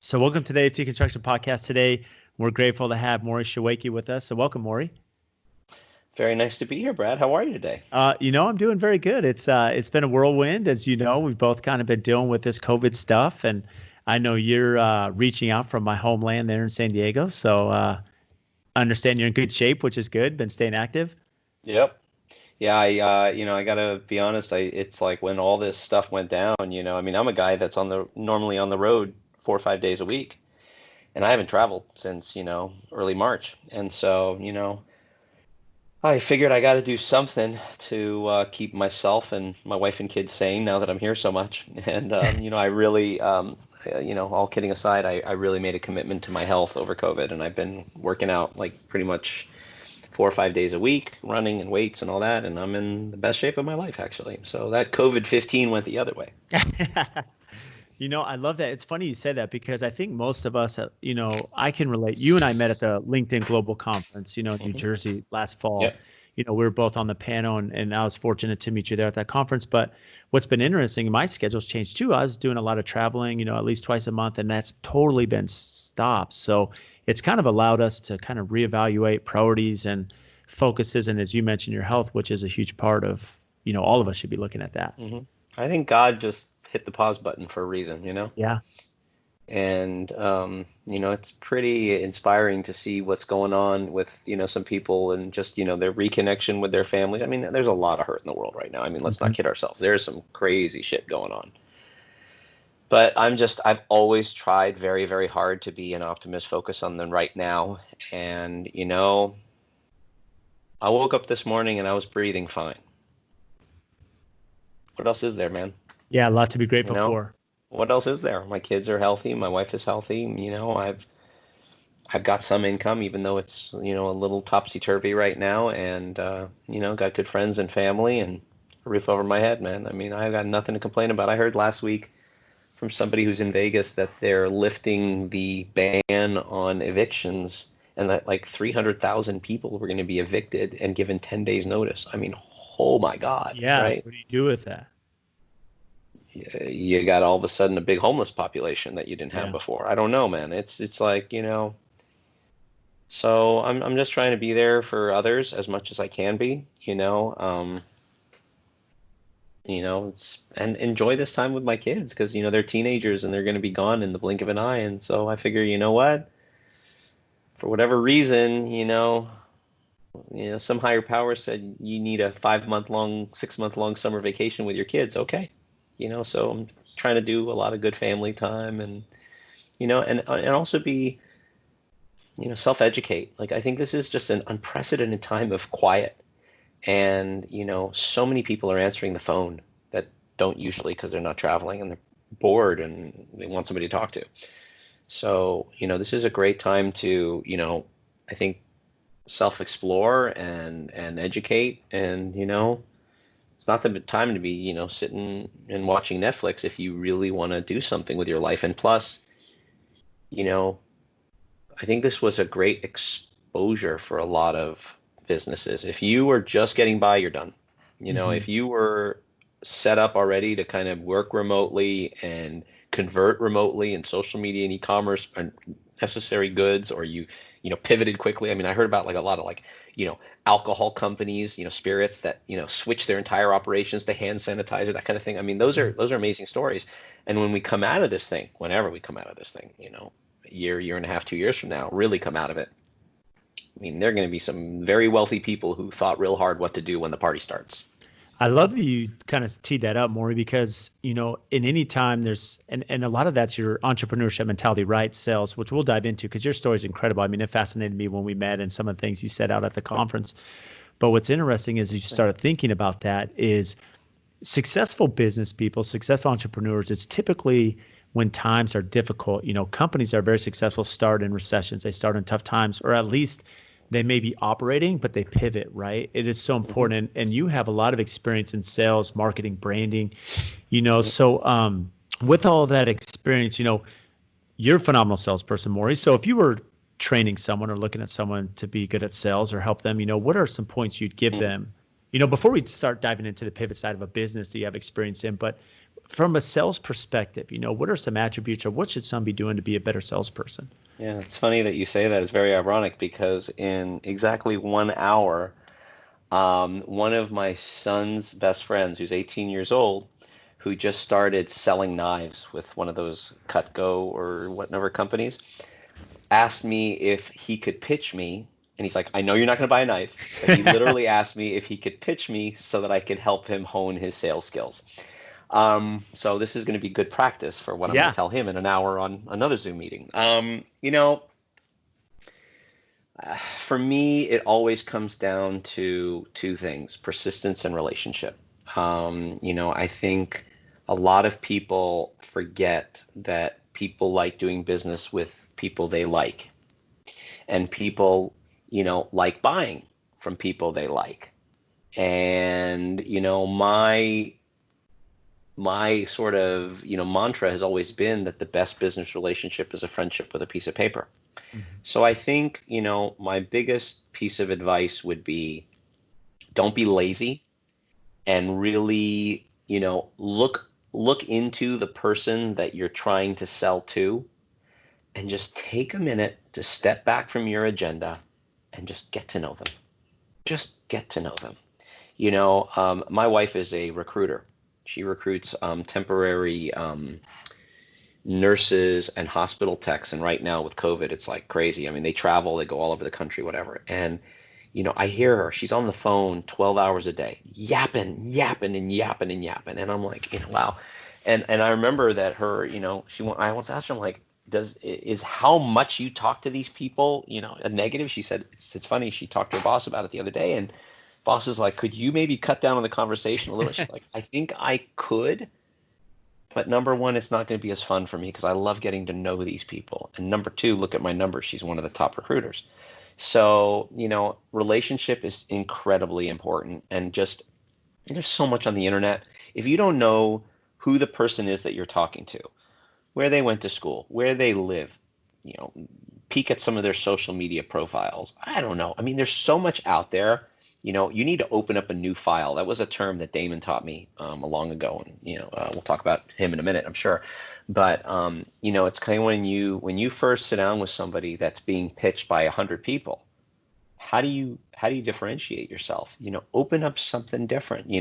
So welcome to the AFT Construction Podcast today. We're grateful to have Morri Chowaiki with us. So welcome, Morri. Very nice to be here, Brad. How are you today? I'm doing very good. It's been a whirlwind, as you know. We've both kind of been dealing with this COVID stuff, and I know you're reaching out from my homeland there in San Diego. So I understand you're in good shape, which is good. Been staying active. Yep. Yeah, I gotta be honest. It's like when all this stuff went down. I'm a guy that's normally on the road 4 or 5 days a week, and I haven't traveled since early March, and so I figured I got to do something to keep myself and my wife and kids sane now that I'm here so much. And I really, all kidding aside, I really made a commitment to my health over COVID, and I've been working out like pretty much 4 or 5 days a week, running and weights and all that, and I'm in the best shape of my life actually. So that COVID-15 went the other way. I love that. It's funny you said that because I think most of us, I can relate. You and I met at the LinkedIn Global Conference, New Jersey last fall. Yep. We were both on the panel, and I was fortunate to meet you there at that conference. But what's been interesting, my schedule's changed too. I was doing a lot of traveling, at least twice a month, and that's totally been stopped. So it's kind of allowed us to kind of reevaluate priorities and focuses. And as you mentioned, your health, which is a huge part of, all of us should be looking at that. Mm-hmm. I think God just hit the pause button for a reason, Yeah. And it's pretty inspiring to see what's going on with some people and just their reconnection with their families. I mean, there's a lot of hurt in the world right now. I mean, let's not kid ourselves. There's some crazy shit going on. But I've always tried very, very hard to be an optimist, focus on the right now. And I woke up this morning and I was breathing fine. What else is there, man? Yeah, a lot to be grateful for. What else is there? My kids are healthy. My wife is healthy. I've got some income, even though it's a little topsy-turvy right now, and got good friends and family and a roof over my head, man. I mean, I've got nothing to complain about. I heard last week from somebody who's in Vegas that they're lifting the ban on evictions and that like 300,000 people were going to be evicted and given 10 days notice. I mean, oh my God. Yeah. Right? What do you do with that? You got all of a sudden a big homeless population that you didn't have before. I don't know, man. It's like, so I'm just trying to be there for others as much as I can be, and enjoy this time with my kids because, they're teenagers and they're going to be gone in the blink of an eye. And so I figure, what, for whatever reason, some higher power said you need a 5-month-long, 6-month-long summer vacation with your kids. Okay. So I'm trying to do a lot of good family time and also be, self-educate. Like, I think this is just an unprecedented time of quiet. And, so many people are answering the phone that don't usually because they're not traveling and they're bored and they want somebody to talk to. So, this is a great time to, I think self-explore and educate and, it's not the time to be, sitting and watching Netflix if you really want to do something with your life. And plus, I think this was a great exposure for a lot of businesses. If you were just getting by, you're done. If you were set up already to kind of work remotely and convert remotely and social media and e-commerce and necessary goods, or you pivoted quickly. I mean, I heard about like a lot of like, alcohol companies, spirits that, switch their entire operations to hand sanitizer, that kind of thing. I mean, those are amazing stories. And when we come out of this thing, whenever we come out of this thing, a year and a half, 2 years from now, really come out of it. I mean, there are going to be some very wealthy people who thought real hard what to do when the party starts. I love that you kind of teed that up, Morri, because, in any time there's, and a lot of that's your entrepreneurship mentality, right? Sales, which we'll dive into because your story is incredible. I mean, it fascinated me when we met and some of the things you said out at the conference. But what's interesting is you started thinking about that is successful business people, successful entrepreneurs, it's typically when times are difficult. Companies that are very successful start in recessions. They start in tough times, or at least they may be operating, but they pivot, right? It is so important. And you have a lot of experience in sales, marketing, branding, so with all that experience, you're a phenomenal salesperson, Morri. So if you were training someone or looking at someone to be good at sales or help them, what are some points you'd give them, before we start diving into the pivot side of a business that you have experience in, but from a sales perspective, what are some attributes or what should some be doing to be a better salesperson? Yeah, it's funny that you say that. It's very ironic because in exactly 1 hour, one of my son's best friends, who's 18 years old, who just started selling knives with one of those Cutco or whatever companies, asked me if he could pitch me. And he's like, I know you're not going to buy a knife, but he literally asked me if he could pitch me so that I could help him hone his sales skills. So this is going to be good practice for what I'm going Yeah. to tell him in an hour on another Zoom meeting. For me, it always comes down to two things: persistence and relationship. I think a lot of people forget that people like doing business with people they like, and people, like buying from people they like. And, my sort of, mantra has always been that the best business relationship is a friendship with a piece of paper. Mhm. So I think, my biggest piece of advice would be don't be lazy and really, look into the person that you're trying to sell to and just take a minute to step back from your agenda and just get to know them. Just get to know them. My wife is a recruiter. She recruits temporary nurses and hospital techs. And right now with COVID, it's like crazy. I mean, they travel, they go all over the country, whatever. And, I hear her, she's on the phone 12 hours a day, yapping, yapping and yapping and yapping. And I'm like, wow. And I remember that her, I once asked her, I'm like, is how much you talk to these people, a negative? She said, it's funny. She talked to her boss about it the other day, and boss is like, could you maybe cut down on the conversation a little? She's like, I think I could, but number one, it's not going to be as fun for me because I love getting to know these people. And number two, look at my numbers. She's one of the top recruiters. So, relationship is incredibly important. And just, there's so much on the internet. If you don't know who the person is that you're talking to, where they went to school, where they live, you know, peek at some of their social media profiles. I don't know. I mean, there's so much out there. You need to open up a new file. That was a term that Daymond taught me long ago, and we'll talk about him in a minute, I'm sure. But it's kind of when you first sit down with somebody that's being pitched by 100 people, how do you differentiate yourself? Open up something different. You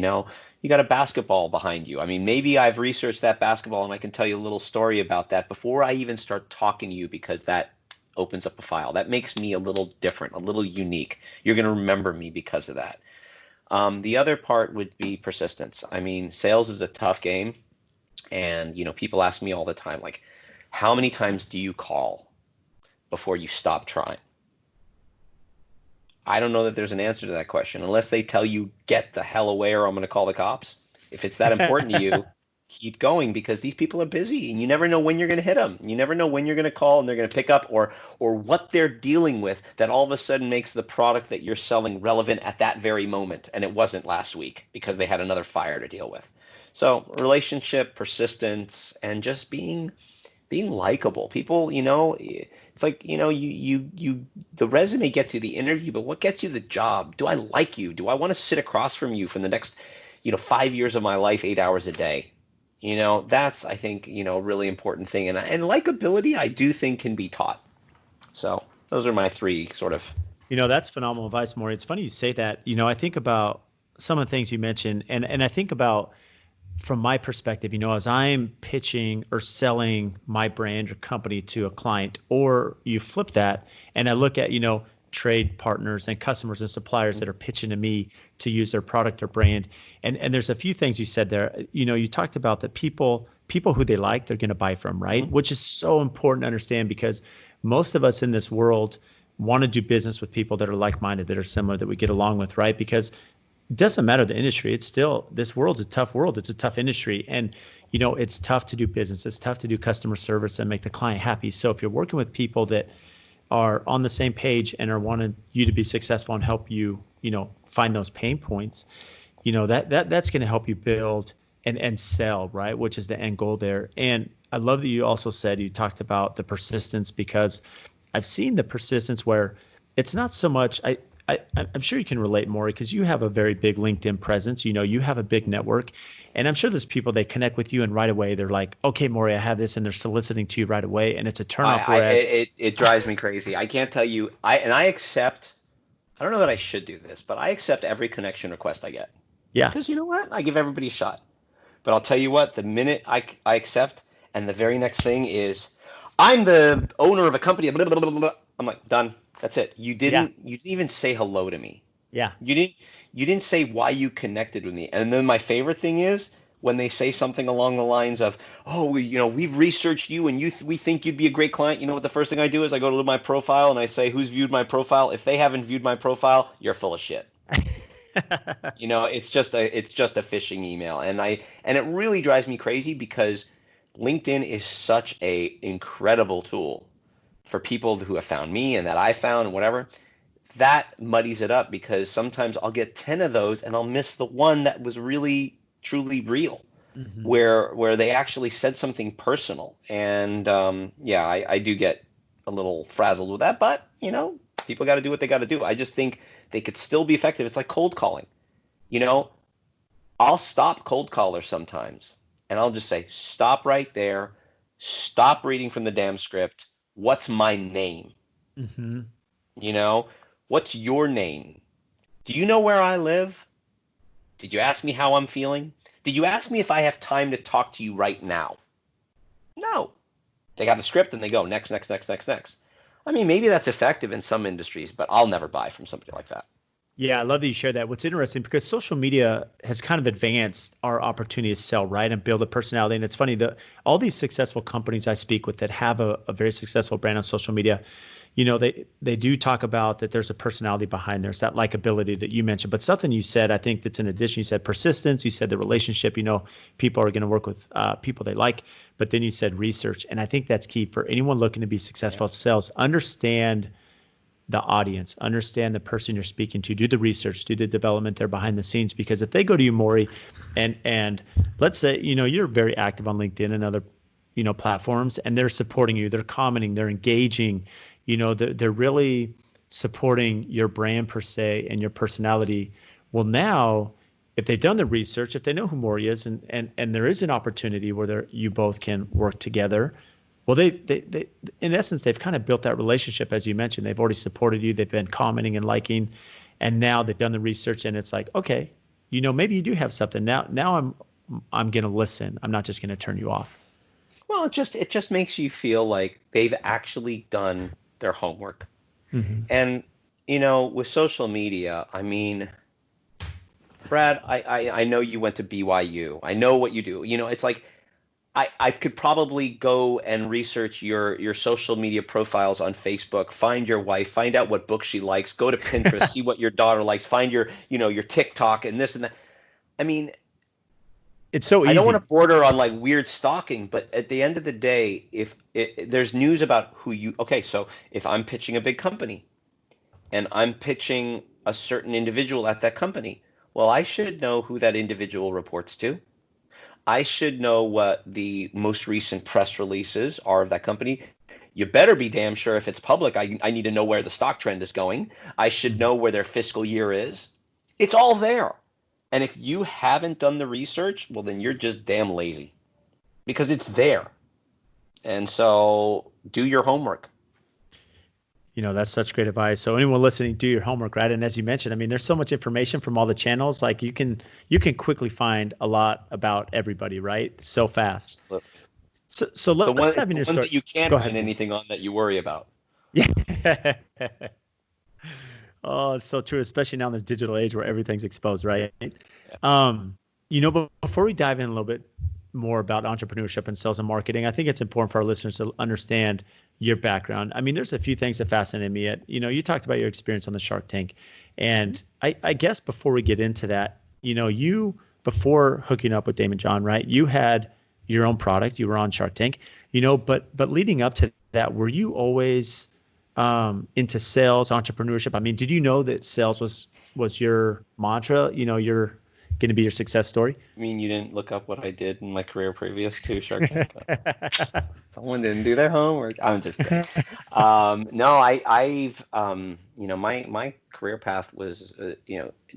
got a basketball behind you. I mean, maybe I've researched that basketball and I can tell you a little story about that before I even start talking to you, because that opens up a file. That makes me a little different, a little unique. You're going to remember me because of that. The other part would be persistence. I mean, sales is a tough game. And, people ask me all the time, like, how many times do you call before you stop trying? I don't know that there's an answer to that question unless they tell you, get the hell away or I'm going to call the cops. If it's that important to you, keep going, because these people are busy and you never know when you're going to hit them. You never know when you're going to call and they're going to pick up, or what they're dealing with that all of a sudden makes the product that you're selling relevant at that very moment. And it wasn't last week because they had another fire to deal with. So relationship, persistence, and just being likable. People, it's like, the resume gets you the interview, but what gets you the job? Do I like you? Do I want to sit across from you for the next, 5 years of my life, 8 hours a day? That's, I think, a really important thing. And likability, I do think, can be taught. So those are my three sort of. That's phenomenal advice, Morri. It's funny you say that. I think about some of the things you mentioned, and I think about, from my perspective, as I'm pitching or selling my brand or company to a client, or you flip that and I look at, trade partners and customers and suppliers that are pitching to me to use their product or brand. And there's a few things you said there. You talked about that people who they like, they're going to buy from, right? Mm-hmm. Which is so important to understand, because most of us in this world want to do business with people that are like-minded, that are similar, that we get along with, right? Because it doesn't matter the industry. It's still, this world's a tough world. It's a tough industry. And, it's tough to do business. It's tough to do customer service and make the client happy. So if you're working with people that are on the same page and are wanting you to be successful and help you, find those pain points, that's going to help you build and sell, right? Which is the end goal there. And I love that you also said, you talked about the persistence, because I've seen the persistence where it's not so much, I'm sure you can relate, Morri, because you have a very big LinkedIn presence. You have a big network, and I'm sure there's people they connect with you, and right away they're like, "Okay, Morri, I have this," and they're soliciting to you right away, and it's a turnoff. Whereas, it drives me crazy. I can't tell you. I accept. I don't know that I should do this, but I accept every connection request I get. yeah, Because you know what? I give everybody a shot. But I'll tell you what, the minute I accept, and the very next thing is, I'm the owner of a company, blah, blah, blah, blah, blah. I'm like, done. That's it. yeah, You didn't even say hello to me. yeah, You didn't say why you connected with me. And then my favorite thing is when they say something along the lines of, "Oh, we've researched you and we think you'd be a great client." You know what the first thing I do is I go to my profile and I say, "Who's viewed my profile?" If they haven't viewed my profile, you're full of shit. It's just a phishing email, and it really drives me crazy because LinkedIn is such a incredible tool for people who have found me and that I found and whatever. That muddies it up because sometimes I'll get 10 of those and I'll miss the one that was really truly real, hmm where they actually said something personal. And yeah, I do get a little frazzled with that, but people got to do what they got to do. I just think they could still be effective. It's like cold calling. You know, I'll stop cold callers sometimes and I'll just say, stop right there. Stop reading from the damn script. What's my name? hmm You know, what's your name? Do you know where I live? Did you ask me how I'm feeling? Did you ask me if I have time to talk to you right now? No. They got the script and they go next, next, next, next, next. I mean, maybe that's effective in some industries, but I'll never buy from somebody like that. Yeah, I love that you share that. What's interesting because social media has kind of advanced our opportunity to sell, right, and build a personality. And it's funny that all these successful companies I speak with that have a very successful brand on social media, they do talk about that there's a personality behind there's that likability that you mentioned. But something you said, I think that's in addition, you said persistence, you said the relationship, people are going to work with people they like, but then you said research. And I think that's key for anyone looking to be successful at sales. Understand the audience, understand the person you're speaking to, do the research, do the development there behind the scenes. Because if they go to you, Morri, and let's say, you're very active on LinkedIn and other, platforms, and they're supporting you, they're commenting, they're engaging, they're really supporting your brand per se and your personality. Well, now, if they've done the research, if they know who Morri is, and there is an opportunity where you both can work together, well, they in essence, they've kind of built that relationship, as you mentioned. They've already supported you. They've been commenting and liking, and now they've done the research, and it's like, okay, maybe you do have something. Now I'm going to listen. I'm not just going to turn you off. Well, it just makes you feel like they've actually done their homework. Mm-hmm. And with social media, I mean, Brad, I know you went to BYU. I know what you do. It's like I could probably go and research your social media profiles on Facebook, find your wife, find out what books she likes, go to Pinterest, see what your daughter likes, find your TikTok and this and that. I mean, It's so I don't want easy. to border on like weird stalking, but at the end of the day, if there's news about okay, so if I'm pitching a big company and I'm pitching a certain individual at that company, well, I should know who that individual reports to. I should know what the most recent press releases are of that company. You better be damn sure if it's public. I need to know where the stock trend is going. I should know where their fiscal year is. It's all there. And if you haven't done the research, well, then you're just damn lazy because it's there. And so do your homework. That's such great advice. So anyone listening, do your homework, right? And as you mentioned, I mean, there's so much information from all the channels. Like you can quickly find a lot about everybody, right? So fast. Absolutely. So The let's one, dive into the your ones story. that you can't Go find ahead. anything on that you worry about. Yeah. Oh, it's so true, especially now in this digital age where everything's exposed, right? Yeah. But before we dive in a little bit more about entrepreneurship and sales and marketing, I think it's important for our listeners to understand your background. I mean, there's a few things that fascinate me. You talked about your experience on the Shark Tank, and I guess before we get into that, you before hooking up with Daymond John, right? You had your own product. You were on Shark Tank, but leading up to that, were you always into sales, entrepreneurship? I mean, did you know that sales was your mantra? You're going to be your success story. I mean, you didn't look up what I did in my career previous to Shark Tank? Someone didn't do their homework. I'm just kidding. No, my career path was,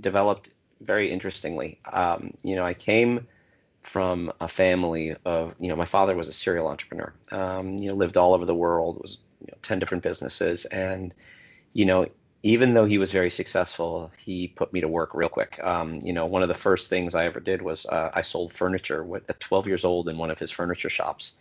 developed very interestingly. I came from a family of, my father was a serial entrepreneur. Lived all over the world, was 10 different businesses, and you know, even though he was very successful, he put me to work real quick. One of the first things I ever did was I sold furniture at 12 years old in one of his furniture shops.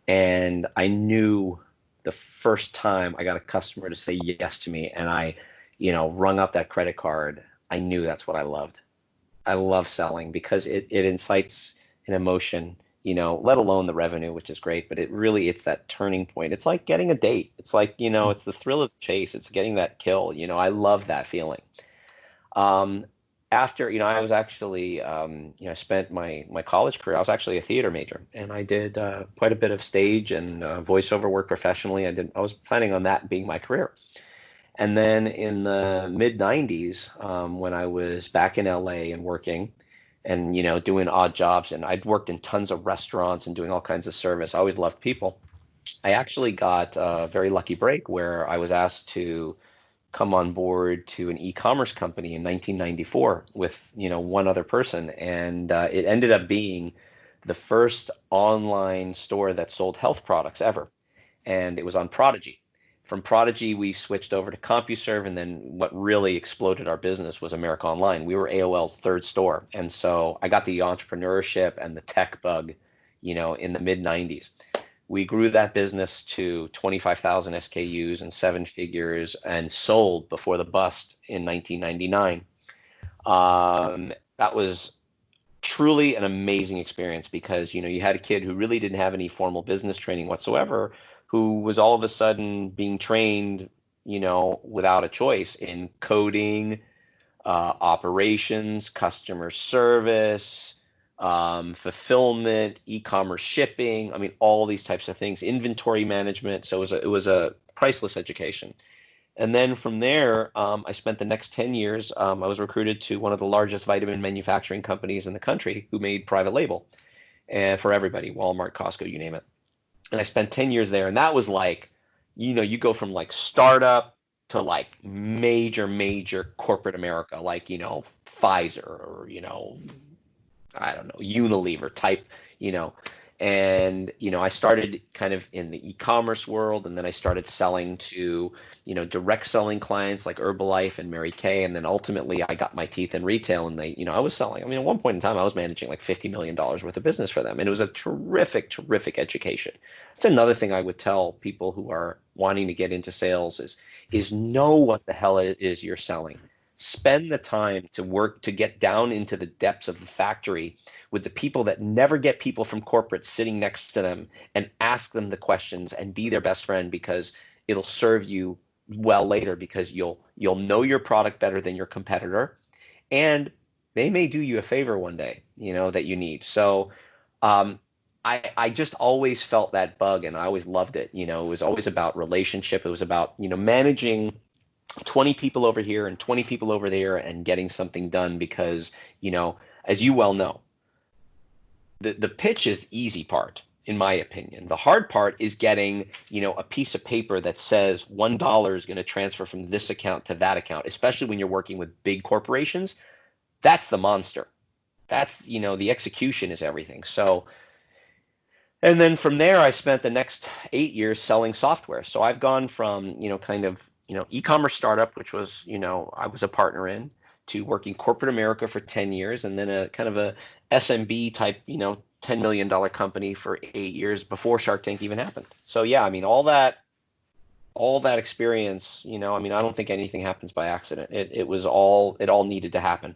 And I knew the first time I got a customer to say yes to me and I, rung up that credit card, I knew that's what I loved. I love selling because it incites an emotion, let alone the revenue, which is great, but it's that turning point. It's like getting a date. It's like, it's the thrill of the chase. It's getting that kill. I love that feeling. Um, After, I was actually, I spent my college career, I was actually a theater major, and I did quite a bit of stage and voiceover work professionally. I was planning on that being my career. And then in the mid 90s, when I was back in LA and working and, doing odd jobs, and I'd worked in tons of restaurants and doing all kinds of service. I always loved people. I actually got a very lucky break where I was asked to come on board to an e-commerce company in 1994 with, one other person. And it ended up being the first online store that sold health products ever. And it was on Prodigy. From Prodigy, we switched over to CompuServe, and then what really exploded our business was America Online. We were AOL's third store, and so I got the entrepreneurship and the tech bug, in the mid '90s. We grew that business to 25,000 SKUs and seven figures, and sold before the bust in 1999. That was truly an amazing experience because you had a kid who really didn't have any formal business training whatsoever, who was all of a sudden being trained without a choice in coding, operations, customer service, fulfillment, e-commerce shipping. I mean, all these types of things, inventory management. So it was a priceless education. And then from there, I spent the next 10 years, I was recruited to one of the largest vitamin manufacturing companies in the country who made private label and for everybody, Walmart, Costco, you name it. And I spent 10 years there. And that was like, you go from like startup to like major corporate America, like, Pfizer or, I don't know, Unilever type, you know, and, I started kind of in the e-commerce world, and then I started selling to, direct selling clients like Herbalife and Mary Kay. And then ultimately I got my teeth in retail, and I was selling, at one point in time, I was managing like $50 million worth of business for them. And it was a terrific education. That's another thing I would tell people who are wanting to get into sales is know what the hell it is you're selling. Spend the time to work to get down into the depths of the factory with the people that never get people from corporate sitting next to them, and ask them the questions and be their best friend, because it'll serve you well later, because you'll know your product better than your competitor, and they may do you a favor one day, that you need. So I just always felt that bug, and I always loved it. It was always about relationship. It was about, managing 20 people over here and 20 people over there and getting something done, because, as you well know, the pitch is the easy part, in my opinion. The hard part is getting, a piece of paper that says $1 is going to transfer from this account to that account, especially when you're working with big corporations. That's the monster. That's, the execution is everything. So, and then from there, I spent the next 8 years selling software. So I've gone from, kind of, e-commerce startup, which was, I was a partner in, to working corporate America for 10 years, and then a kind of a SMB type, $10 million company for 8 years before Shark Tank even happened. So yeah, all that experience, I don't think anything happens by accident. It all needed to happen.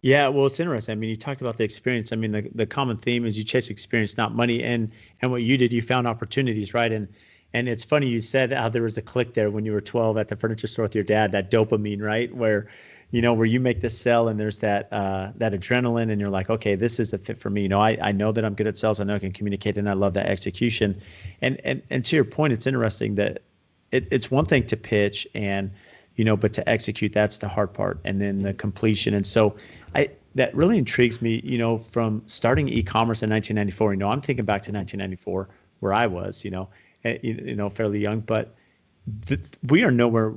Yeah, well, it's interesting. You talked about the experience. The common theme is you chase experience, not money. And what you did, you found opportunities, right? And it's funny you said how there was a click there when you were 12 at the furniture store with your dad, that dopamine, right? Where you make this sell, and there's that adrenaline, and you're like, okay, this is a fit for me. I know that I'm good at sales. I know I can communicate, and I love that execution. And to your point, it's interesting that it's one thing to pitch and, but to execute, that's the hard part. And then the completion. And so that really intrigues me, from starting e-commerce in 1994. I'm thinking back to 1994. where I was, fairly young, but we are nowhere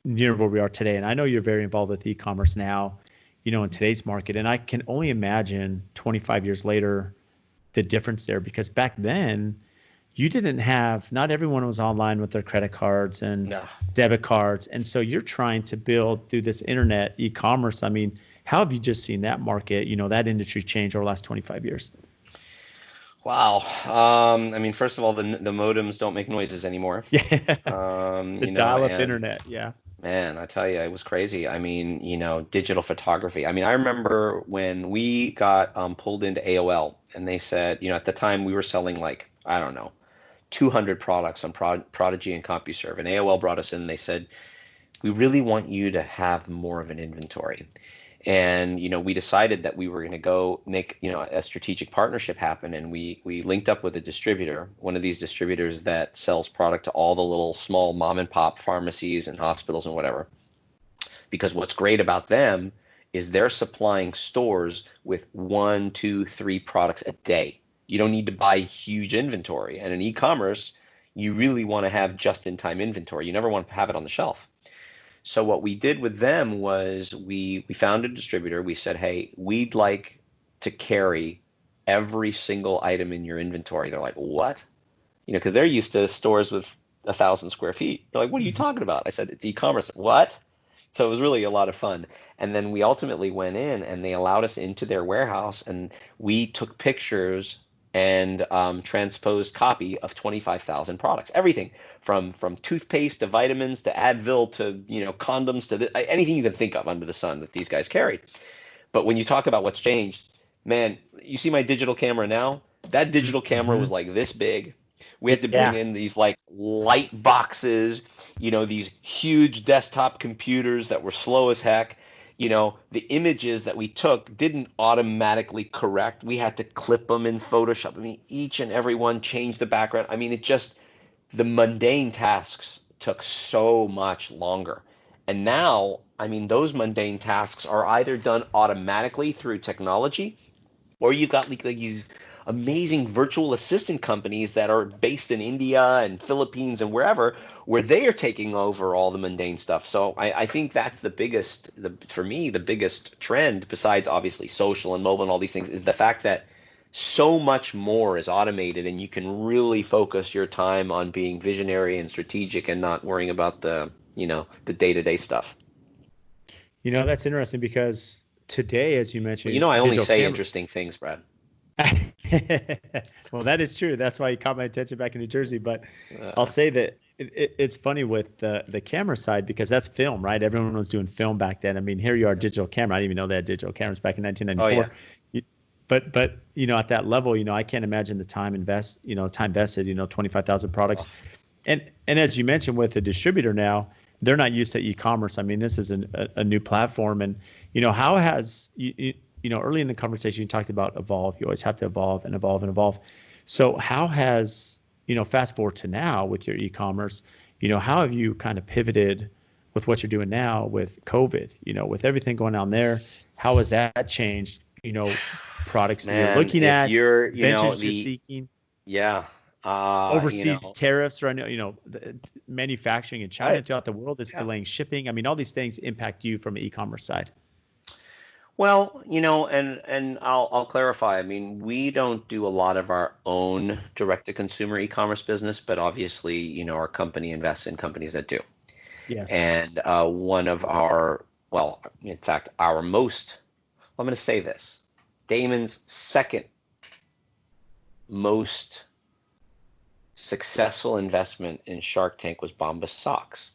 near where we are today. And I know you're very involved with e-commerce now, in today's market. And I can only imagine 25 years later, the difference there, because back then you didn't have, not everyone was online with their credit cards and No. debit cards. And so you're trying to build through this internet e-commerce. I mean, how have you just seen that market, that industry change over the last 25 years? Wow. I mean, first of all, the modems don't make noises anymore. Yeah. The You know, dial-up and internet. Yeah. man, I tell you, it was crazy. I mean, digital photography. I mean, I remember when we got pulled into AOL and they said, at the time we were selling like, I don't know, 200 products on Prodigy and CompuServe. And AOL brought us in and they said, we really want you to have more of an inventory. And we decided that we were going to go make a strategic partnership happen, and we linked up with a distributor, one of these distributors that sells product to all the little small mom and pop pharmacies and hospitals and whatever. Because what's great about them is they're supplying stores with 1, 2, 3 products a day. You don't need to buy huge inventory, and in e-commerce, you really want to have just-in-time inventory. You never want to have it on the shelf. So what we did with them was we found a distributor. We said, hey, we'd like to carry every single item in your inventory. They're like, what? Because they're used to stores with 1,000 square feet. They're like, what are you talking about? I said, it's e-commerce. What? So it was really a lot of fun. And then we ultimately went in and they allowed us into their warehouse and we took pictures and transposed copy of 25,000 products. Everything from toothpaste to vitamins to Advil to condoms to anything you can think of under the sun that these guys carried. But when you talk about what's changed, man, you see my digital camera now? That digital camera was like this big. We had to bring in these like light boxes, these huge desktop computers that were slow as heck. The images that we took didn't automatically correct. We had to clip them in Photoshop. I mean, each and every one changed the background. I mean, the mundane tasks took so much longer. And now, I mean, those mundane tasks are either done automatically through technology, or you've got like these amazing virtual assistant companies that are based in India and Philippines and wherever, where they are taking over all the mundane stuff. So I think that's for me, the biggest trend, besides obviously social and mobile and all these things, is the fact that so much more is automated and you can really focus your time on being visionary and strategic and not worrying about the day-to-day stuff. That's interesting because today, as you mentioned, I only say interesting things, Brad. Well, that is true. That's why you caught my attention back in New Jersey. But I'll say that it's funny with the camera side because that's film, right? Everyone was doing film back then. I mean, here you are, digital camera. I didn't even know they had digital cameras back in 1994. Oh, yeah. But at that level, I can't imagine the time vested, 25,000 products. Oh. And as you mentioned with the distributor now, they're not used to e-commerce. I mean, this is a new platform. And, how has early in the conversation, you talked about evolve. You always have to evolve and evolve and evolve. So how has, fast forward to now with your e-commerce, how have you kind of pivoted with what you're doing now with COVID, with everything going on there? How has that changed, products that you're looking at, ventures you're seeking? Yeah. Overseas tariffs, or the manufacturing in China throughout the world is delaying shipping. I mean, all these things impact you from an e-commerce side. Well, and I'll clarify. I mean, we don't do a lot of our own direct-to-consumer e-commerce business, but obviously, our company invests in companies that do. Yes. And one of our, well, in fact, I'm going to say this, Daymond's second most successful investment in Shark Tank was Bombas Socks.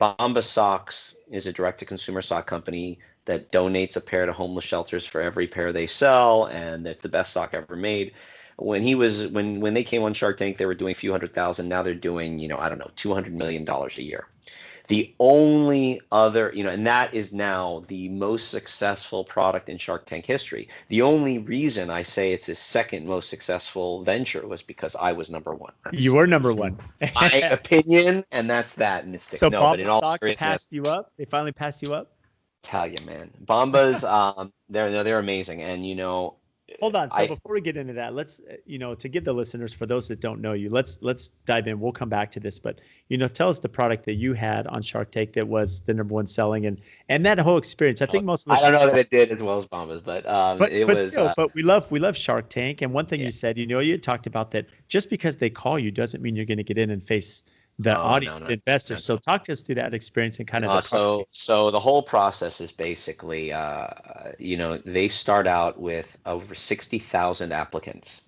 Bombas Socks is a direct-to-consumer sock company that donates a pair to homeless shelters for every pair they sell, and it's the best sock ever made. When they came on Shark Tank, they were doing a few $100,000. Now they're doing, I don't know, $200 million a year. The only other, and that is now the most successful product in Shark Tank history. The only reason I say it's his second most successful venture was because I was number one. You were number one. My opinion, and that's that, Mystic. So Bombas Socks passed you up? They finally passed you up? Tell you, man. Bombas, they're amazing. And, Hold on. So I before we get into that, let's, to give the listeners, for those that don't know you, let's dive in. We'll come back to this, but, tell us the product that you had on Shark Tank that was the number one selling and that whole experience. I think most of I us, don't know that it did as well as Bombas, but it but was. still, but we love Shark Tank. And one thing Yeah. you said, you talked about that just because they call you doesn't mean you're going to get in and face the Oh, no, audience, no, the investors. no, So no. talk to us through that experience and kind of the process. So the whole process is basically, they start out with over 60,000 applicants.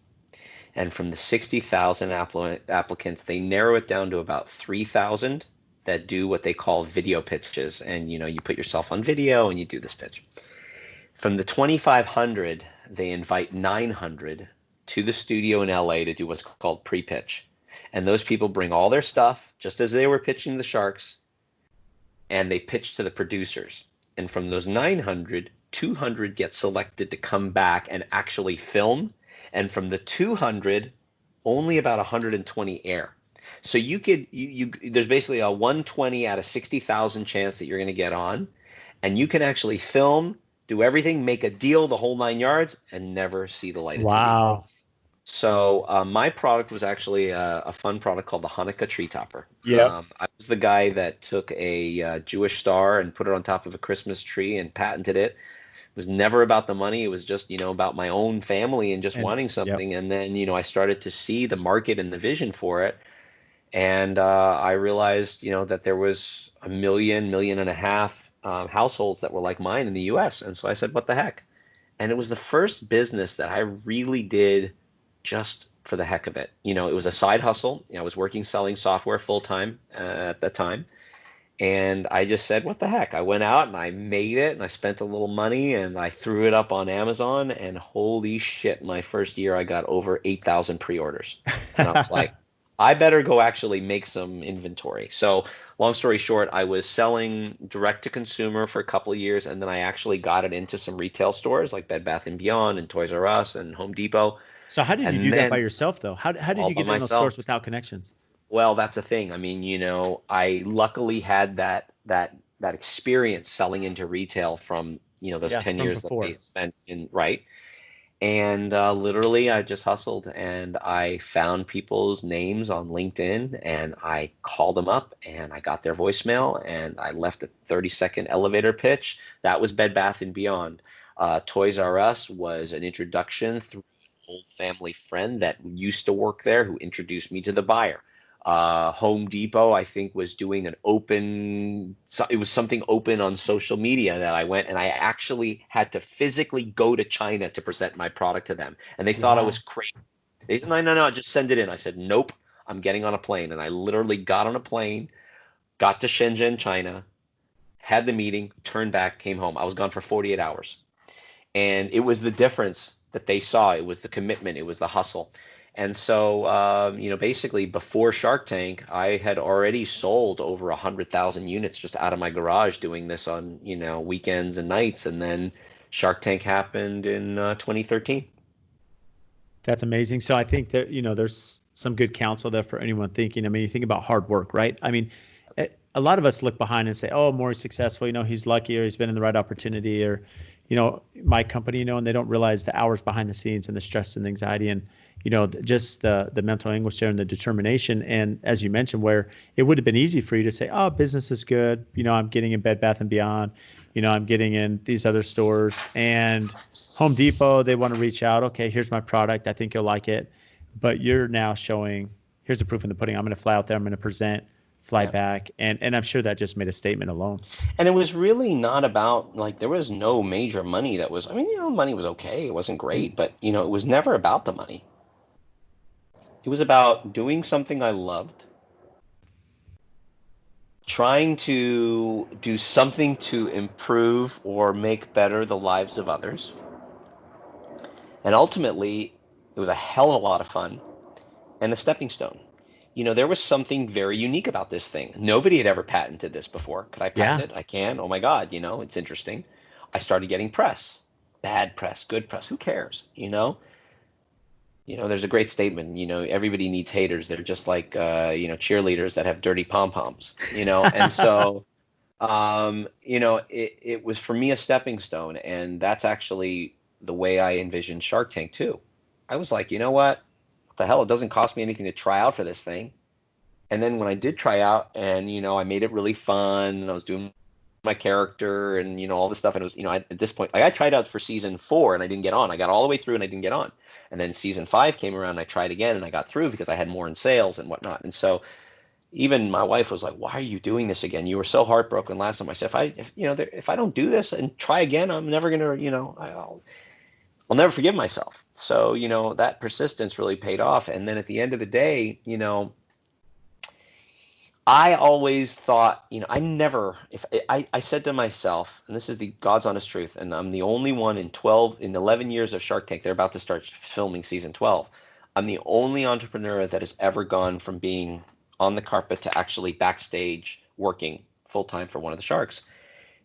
And from the 60,000 applicants, they narrow it down to about 3,000 that do what they call video pitches. And, you put yourself on video and you do this pitch. From the 2,500, they invite 900 to the studio in LA to do what's called pre-pitch. And those people bring all their stuff, just as they were pitching the Sharks, and they pitch to the producers. And from those 900, 200 get selected to come back and actually film. And from the 200, only about 120 air. So there's basically a 120 out of 60,000 chance that you're going to get on, and you can actually film, do everything, make a deal, the whole 9 yards, and never see the light of TV. Wow. So my product was actually a fun product called the Hanukkah tree topper. Yeah. I was the guy that took a Jewish star and put it on top of a Christmas tree and patented it. It was never about the money. It was just, about my own family and just wanting something. Yep. And then, I started to see the market and the vision for it. And I realized, that there was 1.5 million households that were like mine in the US. And so I said, what the heck? And it was the first business that I really did just for the heck of it. It was a side hustle. I was selling software full time at that time. And I just said, what the heck? I went out and I made it and I spent a little money and I threw it up on Amazon, and holy shit, my first year I got over 8,000 pre-orders. And I was like, I better go actually make some inventory. So long story short, I was selling direct to consumer for a couple of years, and then I actually got it into some retail stores like Bed Bath & Beyond and Toys R Us and Home Depot. So how did you do that by yourself, though? How did you get in those stores without connections? Well, that's the thing. I mean, I luckily had that experience selling into retail from, those 10 years before. That they spent in, right? And literally, I just hustled and I found people's names on LinkedIn and I called them up and I got their voicemail and I left a 30-second elevator pitch. That was Bed Bath & Beyond. Toys R Us was an introduction through an old family friend that used to work there who introduced me to the buyer. Home Depot, I think, was doing it was something open on social media that I went and I actually had to physically go to China to present my product to them. And they thought I was crazy. They said, no, just send it in. I said, nope, I'm getting on a plane. And I literally got on a plane, got to Shenzhen, China, had the meeting, turned back, came home. I was gone for 48 hours. And it was the difference that they saw. It was the commitment. It was the hustle. And so, basically before Shark Tank, I had already sold over 100,000 units just out of my garage doing this on, weekends and nights. And then Shark Tank happened in 2013. That's amazing. So I think that, there's some good counsel there for anyone thinking. I mean, you think about hard work, right? I mean, a lot of us look behind and say, oh, Morri's successful, he's lucky, or he's been in the right opportunity, or, my company, and they don't realize the hours behind the scenes and the stress and the anxiety and, just the mental anguish there and the determination. And as you mentioned, where it would have been easy for you to say, oh, business is good. I'm getting in Bed Bath & Beyond, I'm getting in these other stores, and Home Depot, they want to reach out. Okay, here's my product. I think you'll like it. But you're now showing, here's the proof in the pudding. I'm going to fly out there. I'm going to present, fly back. And I'm sure that just made a statement alone. And it was really not about, there was no major money that was, money was okay. It wasn't great, but, it was never about the money. It was about doing something I loved, trying to do something to improve or make better the lives of others. And ultimately, it was a hell of a lot of fun and a stepping stone. There was something very unique about this thing. Nobody had ever patented this before. Could I patent it? I can. Oh my God, it's interesting. I started getting press, bad press, good press. Who cares? There's a great statement, everybody needs haters. They're just like, cheerleaders that have dirty pom-poms, and so, it was for me a stepping stone. And that's actually the way I envisioned Shark Tank too. I was like, you know what the hell? It doesn't cost me anything to try out for this thing. And then when I did try out, and I made it really fun, and I was doing my character and all this stuff, and it was at this point, like, I tried out for season 4 and I didn't get on. I got all the way through and I didn't get on. And then season 5 came around and I tried again and I got through because I had more in sales and whatnot. And so even my wife was like, "Why are you doing this again? You were so heartbroken last time." I said, if I don't do this and try again, I'm never gonna, I'll never forgive myself. So that persistence really paid off. And then at the end of the day, I always thought, I never, if I said to myself, and this is the God's honest truth, and I'm the only one in 11 years of Shark Tank, they're about to start filming season 12. I'm the only entrepreneur that has ever gone from being on the carpet to actually backstage working full time for one of the sharks.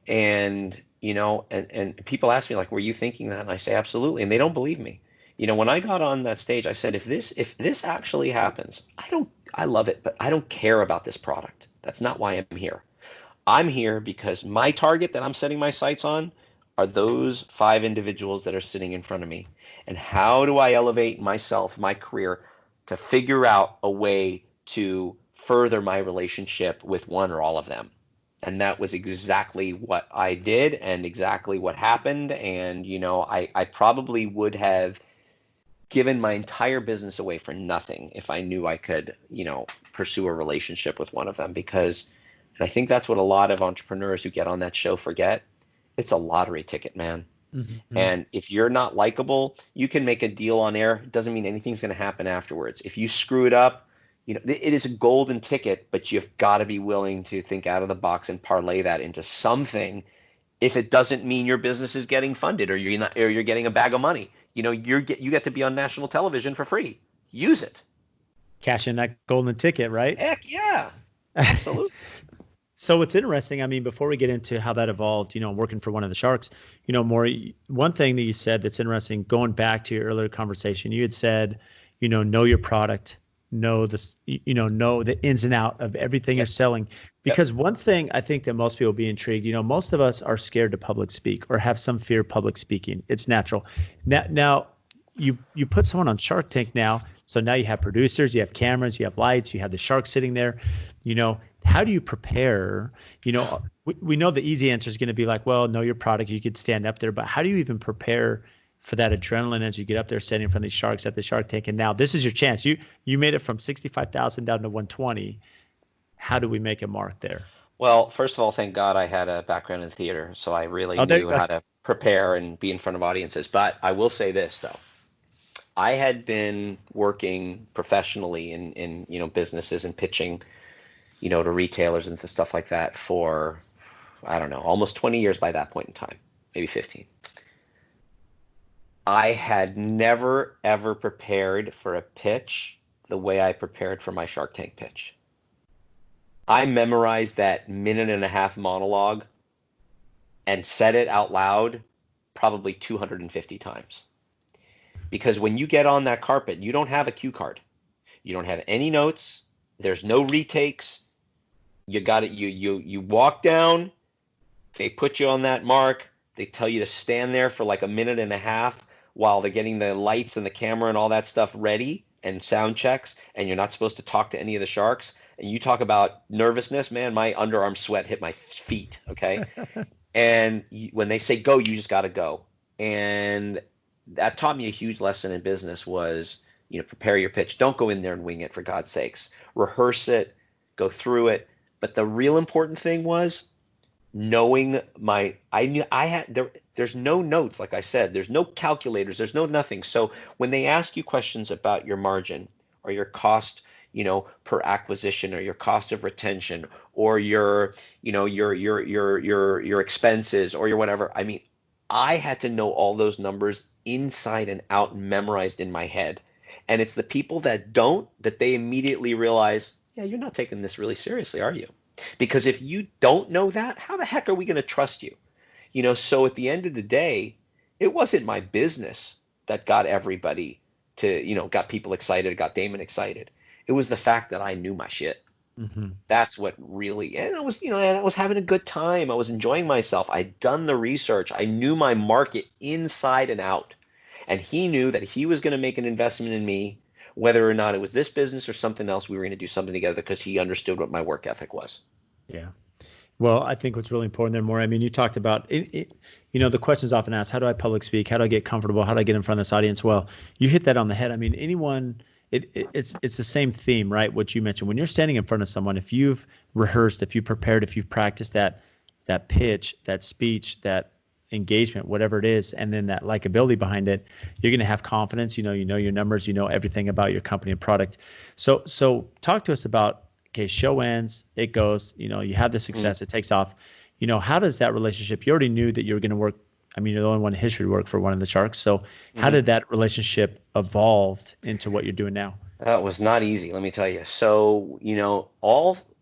And, and people ask me, like, were you thinking that? And I say, absolutely. And they don't believe me. When I got on that stage, I said, if this actually happens, I love it, but I don't care about this product. That's not why I'm here. I'm here because my target that I'm setting my sights on are those 5 individuals that are sitting in front of me. And how do I elevate myself, my career, to figure out a way to further my relationship with one or all of them? And that was exactly what I did and exactly what happened. And, I probably would have given my entire business away for nothing if I knew I could, pursue a relationship with one of them, because, and I think that's what a lot of entrepreneurs who get on that show forget. It's a lottery ticket, man. Mm-hmm. And if you're not likable, you can make a deal on air. It doesn't mean anything's going to happen afterwards. If you screw it up, it is a golden ticket, but you've got to be willing to think out of the box and parlay that into something. If it doesn't mean your business is getting funded, or you're getting a bag of money, you get to be on national television for free. Use it. Cash in that golden ticket, right? Heck yeah, absolutely. So it's interesting. I mean, before we get into how that evolved, working for one of the sharks, Morri, one thing that you said that's interesting, going back to your earlier conversation, you had said, know your product, know this, know the ins and out of everything you're selling. Because one thing I think that most people be intrigued, most of us are scared to public speak or have some fear of public speaking. It's natural. Now you put someone on Shark Tank now. So now you have producers, you have cameras, you have lights, you have the shark sitting there. How do you prepare? We know the easy answer is going to be like, well, know your product. You could stand up there, but how do you even prepare for that adrenaline as you get up there standing in front of these sharks at the Shark Tank? And now this is your chance. You made it from 65,000 down to 120. How do we make a mark there? Well, first of all, thank God I had a background in theater, so I really knew how to prepare and be in front of audiences. But I will say this, though. I had been working professionally in businesses and pitching, to retailers and stuff like that for, I don't know, almost 20 years by that point in time, maybe 15. I had never, ever prepared for a pitch the way I prepared for my Shark Tank pitch. I memorized that 1.5-minute monologue and said it out loud probably 250 times. Because when you get on that carpet, you don't have a cue card. You don't have any notes. There's no retakes. You got it. You walk down. They put you on that mark. They tell you to stand there for like 1.5 minutes while they're getting the lights and the camera and all that stuff ready and sound checks. And you're not supposed to talk to any of the sharks. And you talk about nervousness, man, my underarm sweat hit my feet. Okay. And when they say go, you just got to go. And that taught me a huge lesson in business was, prepare your pitch. Don't go in there and wing it, for God's sakes. Rehearse it, go through it. But the real important thing was knowing there's no notes. Like I said, there's no calculators, there's no nothing. So when they ask you questions about your margin or your cost, per acquisition, or your cost of retention, or your expenses, or your whatever, I had to know all those numbers inside and out, memorized in my head. And it's the people that don't, that they immediately realize, yeah, you're not taking this really seriously, are you? Because if you don't know that, how the heck are we going to trust you? So at the end of the day, it wasn't my business that got everybody to, got people excited, got Daymond excited. It was the fact that I knew my shit. Mm-hmm. That's what really, and I was having a good time. I was enjoying myself. I'd done the research. I knew my market inside and out. And he knew that if he was going to make an investment in me, whether or not it was this business or something else, we were going to do something together because he understood what my work ethic was. Yeah. Well, I think what's really important there, more, I mean, you talked about the questions often asked, how do I public speak? How do I get comfortable? How do I get in front of this audience? Well, you hit that on the head. I mean, it's the same theme, right? What you mentioned, when you're standing in front of someone, if you've rehearsed, if you've prepared, if you've practiced that pitch, that speech, that engagement, whatever it is, and then that likability behind it, you're going to have confidence. You know your numbers, you know everything about your company and product. So talk to us about, okay, show ends, it goes, you have the success, it takes off. How does that relationship, you already knew that you were going to work. I mean, you're the only one in history to work for one of the sharks. So how did that relationship evolve into what you're doing now? That was not easy, let me tell you. So,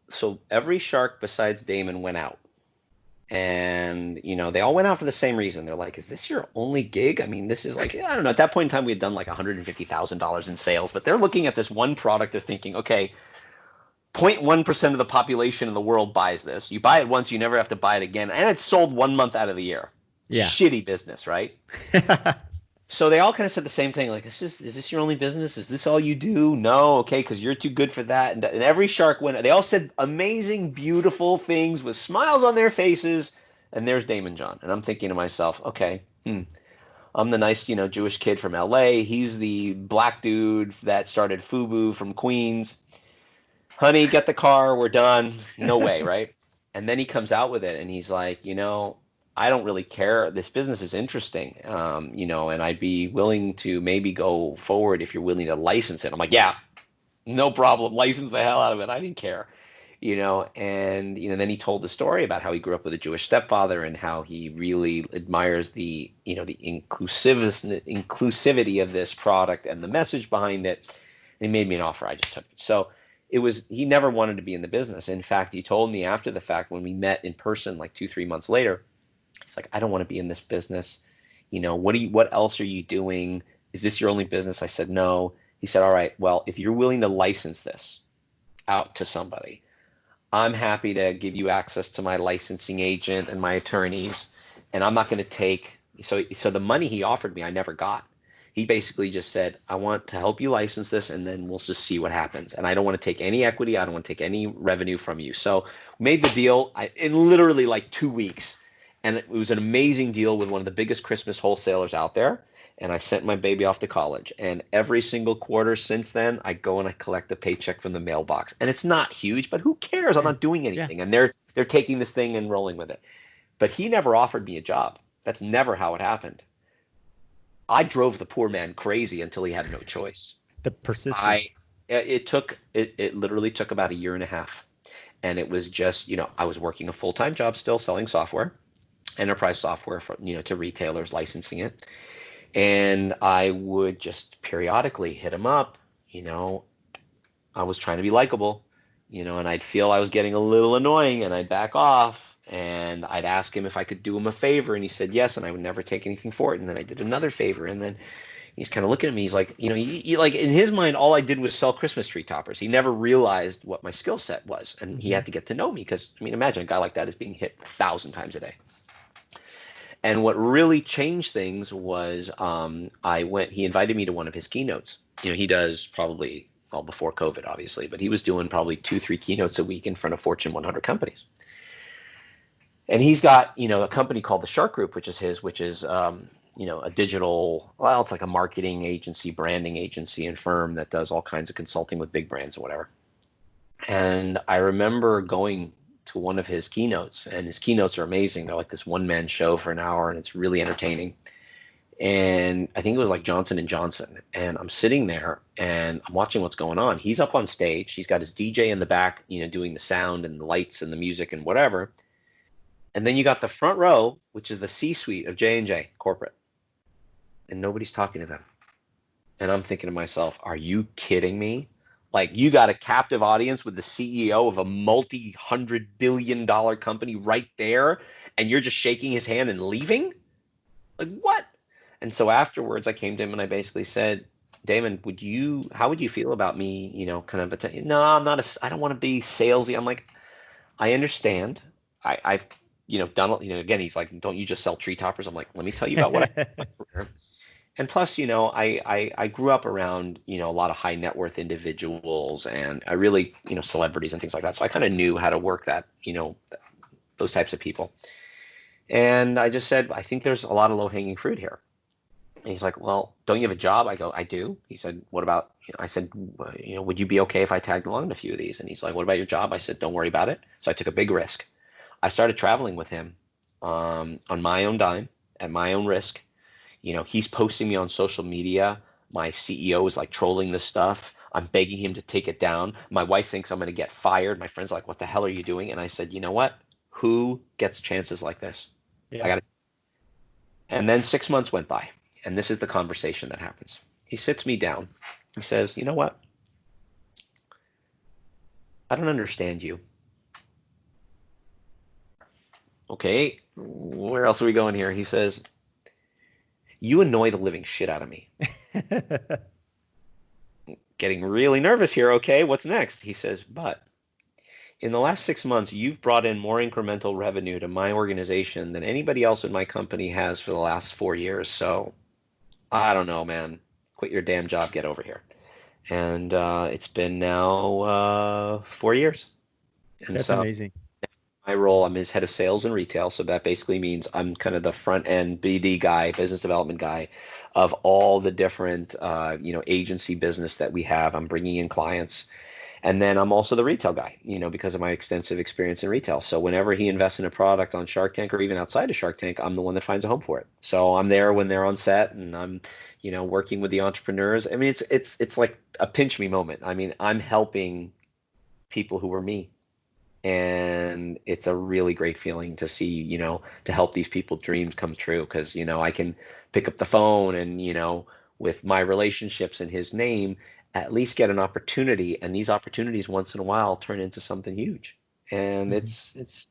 so every shark besides Daymond went out. And, they all went out for the same reason. They're like, is this your only gig? I mean, this is like, I don't know. At that point in time, we had done like $150,000 in sales, but they're looking at this one product. They're thinking, okay, 0.1% of the population in the world buys this. You buy it once, you never have to buy it again. And it's sold 1 month out of the year. Yeah. Shitty business, right? So they all kind of said the same thing, like, is this your only business? Is this all you do? No, okay, because you're too good for that. And every shark went, they all said amazing, beautiful things with smiles on their faces. And there's Daymond John. And I'm thinking to myself, okay, I'm the nice, Jewish kid from LA. He's the black dude that started FUBU from Queens. Honey, get the car, we're done. No way, right? And then he comes out with it and he's like, I don't really care. This business is interesting, and I'd be willing to maybe go forward if you're willing to license it. I'm like, yeah, no problem. License the hell out of it. I didn't care, and, then he told the story about how he grew up with a Jewish stepfather and how he really admires the inclusivity of this product and the message behind it. And he made me an offer. I just took it. So he never wanted to be in the business. In fact, he told me after the fact when we met in person, like 2-3 months later, he's like, I don't want to be in this business. What else are you doing? Is this your only business? I said, no. He said, all right, well, if you're willing to license this out to somebody, I'm happy to give you access to my licensing agent and my attorneys. And I'm not going to take, so the money he offered me, I never got. He basically just said, I want to help you license this, and then we'll just see what happens. And I don't want to take any equity. I don't want to take any revenue from you. So we made the deal in literally like 2 weeks. And it was an amazing deal with one of the biggest Christmas wholesalers out there. And I sent my baby off to college. And every single quarter since then, I go and I collect a paycheck from the mailbox. And it's not huge, but who cares? I'm not doing anything. Yeah. And they're taking this thing and rolling with it. But he never offered me a job. That's never how it happened. I drove the poor man crazy until he had no choice. The persistence. It literally took about 1.5 years. And it was just, I was working a full-time job still selling software, enterprise software for, to retailers licensing it. And I would just periodically hit him up. I was trying to be likable, and I'd feel I was getting a little annoying and I'd back off. And I'd ask him if I could do him a favor, and he said yes, and I would never take anything for it. And then I did another favor, and then he's kind of looking at me. He's like, he like in his mind, all I did was sell Christmas tree toppers. He never realized what my skill set was, and he had to get to know me because, imagine a guy like that is being hit 1,000 times a day. And what really changed things was he invited me to one of his keynotes. He does probably, well, before COVID, obviously, but he was doing probably 2-3 keynotes a week in front of Fortune 100 companies. And he's got, a company called the Shark Group, which is a digital, well, it's like a marketing agency, branding agency and firm that does all kinds of consulting with big brands and whatever. And I remember going to one of his keynotes, and his keynotes are amazing. They're like this one-man show for an hour, and it's really entertaining. And I think it was like Johnson & Johnson. And I'm sitting there and I'm watching what's going on. He's up on stage. He's got his DJ in the back, doing the sound and the lights and the music and whatever. And then you got the front row, which is the C-suite of J&J corporate. And nobody's talking to them. And I'm thinking to myself, are you kidding me? Like, you got a captive audience with the CEO of a multi-$100 billion company right there, and you're just shaking his hand and leaving? Like, what? And so afterwards, I came to him and I basically said, Daymond, how would you feel about me, kind of, no, I don't want to be salesy. I'm like, I understand. I've, done, again, he's like, don't you just sell tree toppers? I'm like, let me tell you about what I career. And plus, I grew up around, a lot of high net worth individuals and I really, celebrities and things like that. So I kind of knew how to work that, those types of people. And I just said, I think there's a lot of low hanging fruit here. And he's like, well, don't you have a job? I go, I do. He said, what about, I said, would you be okay if I tagged along in a few of these? And he's like, what about your job? I said, don't worry about it. So I took a big risk. I started traveling with him on my own dime, at my own risk. He's posting me on social media. My CEO is like trolling this stuff. I'm begging him to take it down. My wife thinks I'm going to get fired. My friend's like, what the hell are you doing? And I said, you know what? Who gets chances like this? Yeah. I got it. And then 6 months went by. And this is the conversation that happens. He sits me down. He says, you know what? I don't understand you. Okay, where else are we going here? He says, you annoy the living shit out of me. Getting really nervous here. Okay, what's next? He says, but in the last 6 months, you've brought in more incremental revenue to my organization than anybody else in my company has for the last 4 years. So I don't know, man. Quit your damn job. Get over here. And it's been now 4 years. And That's so amazing. my role, I'm his head of sales and retail. So that basically means I'm kind of the front end BD guy, business development guy of all the different, agency business that we have. I'm bringing in clients. And then I'm also the retail guy, because of my extensive experience in retail. So whenever he invests in a product on Shark Tank or even outside of Shark Tank, I'm the one that finds a home for it. So I'm there when they're on set and I'm, working with the entrepreneurs. I mean, it's like a pinch me moment. I mean, I'm helping people who were me. And it's a really great feeling to see, to help these people's dreams come true. Because, I can pick up the phone and, with my relationships in his name, at least get an opportunity, and these opportunities once in a while turn into something huge, and it's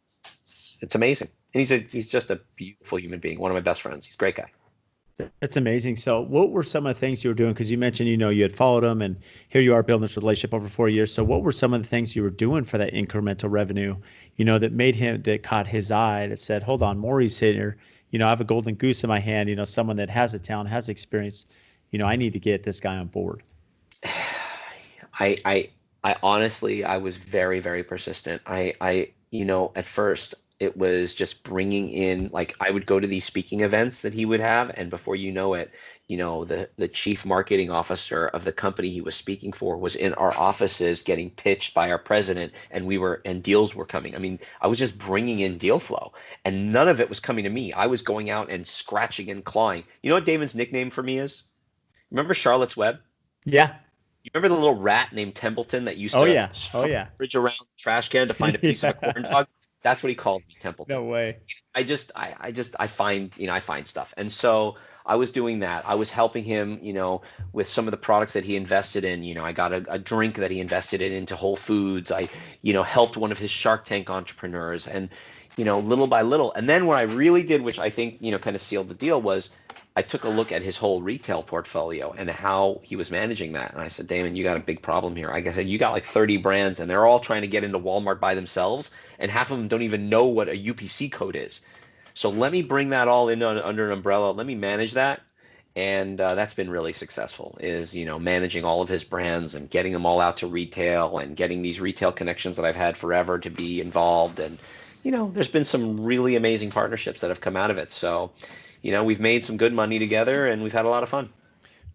amazing. And he's just a beautiful human being, one of my best friends. He's a great guy. That's amazing. So what were some of the things you were doing? Because you mentioned, you had followed him and here you are building this relationship over 4 years. So what were some of the things you were doing for that incremental revenue, that caught his eye, that said, hold on, Morri's here, I have a golden goose in my hand, someone that has a talent, has experience, I need to get this guy on board. I honestly, I was very, very persistent. At first it was just bringing in, like, I would go to these speaking events that he would have, and before you know it, the chief marketing officer of the company he was speaking for was in our offices getting pitched by our president, and deals were coming. I mean, I was just bringing in deal flow, and none of it was coming to me. I was going out and scratching and clawing. You know what David's nickname for me is? Remember Charlotte's Web? Yeah. You remember the little rat named Templeton that used Oh to yeah. Oh yeah. fridge around the trash can to find a piece of a corn dog? That's what he called me, Templeton. No way. I find stuff. And so I was doing that. I was helping him, with some of the products that he invested in. I got a drink that he invested into Whole Foods. I, helped one of his Shark Tank entrepreneurs, and, little by little. And then what I really did, which I think, kind of sealed the deal, was I took a look at his whole retail portfolio and how he was managing that. And I said, Daymond, you got a big problem here. I said, you got like 30 brands and they're all trying to get into Walmart by themselves. And half of them don't even know what a UPC code is. So let me bring that all in under an umbrella. Let me manage that. And that's been really successful, is, managing all of his brands and getting them all out to retail and getting these retail connections that I've had forever to be involved. And, there's been some really amazing partnerships that have come out of it. So, we've made some good money together and we've had a lot of fun.